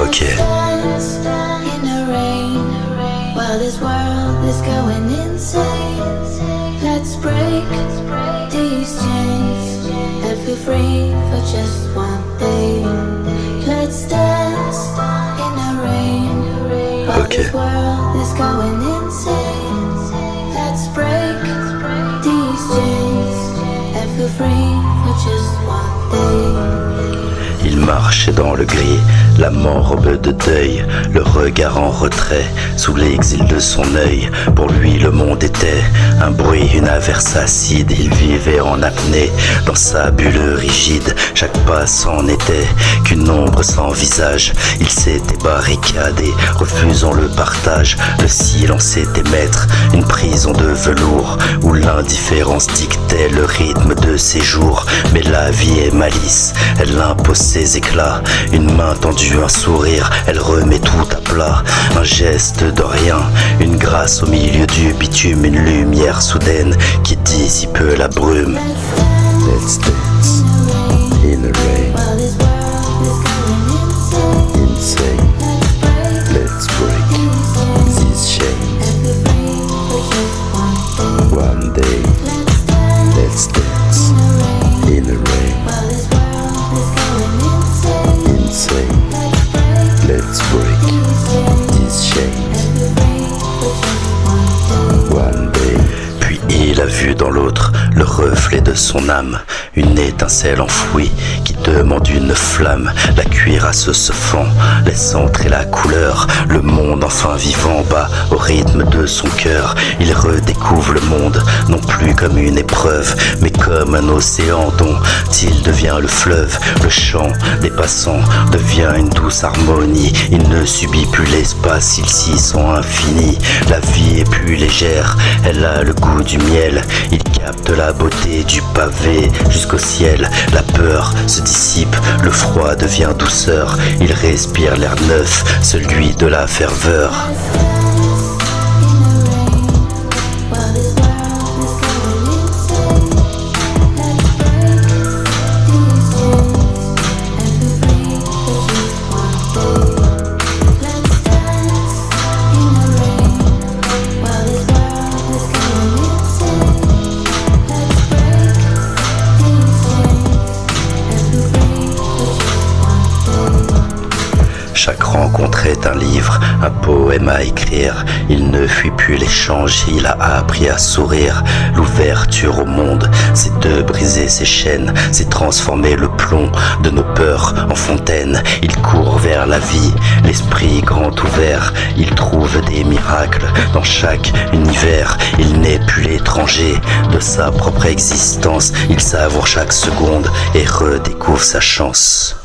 Ok. While this world is going insane, let's break these chains and feel free for just one day. Let's dance in the rain while this world is going insane. Let's break these chains and feel free for just one day. Il marchait dans le gris, l'âme en robe de deuil, le regard en retrait, sous l'exil de son œil. Pour lui le monde était un bruit, une averse acide. Il vivait en apnée, dans sa bulle rigide. Chaque pas s'en était qu'une ombre sans visage. Il s'était barricadé, refusant le partage. Le silence était maître, une prison de velours, où l'indifférence dictait le rythme de ses jours. Mais la vie est malice, elle impose ses éclats. Une main tendue, un sourire, elle remet tout à plat. Un geste de rien, une grâce au milieu du bitume, une lumière soudaine qui dissipe la brume. Let's dance in the rain. Insane. Let's break these chains. One day. Let's dance in the rain. Insane. Let's break these chains. One day. Puis il a vu dans l'autre le reflet de son âme, une étincelle enfouie qui demande une flamme. La cuirasse se fend, laisse entrer la couleur. Le monde enfin vivant bat au rythme de son cœur. Il redécouvre le monde, non plus comme une épreuve, mais comme un océan dont il devient le fleuve. Le chant des passants devient une douce harmonie. Il ne subit plus l'espace, il s'y sent infini. La vie est plus légère, elle a le goût du miel. Il capte la beauté du pavé jusqu'au ciel. La peur se dissipe, le froid devient douceur. Il respire l'air neuf, celui de la ferveur. Chaque rencontre est un livre, un poème à écrire. Il ne fuit plus l'échange, il a appris à sourire. L'ouverture au monde, c'est de briser ses chaînes, c'est transformer le plomb de nos peurs en fontaine. Il court vers la vie, l'esprit grand ouvert. Il trouve des miracles dans chaque univers. Il n'est plus l'étranger de sa propre existence. Il savoure chaque seconde et redécouvre sa chance.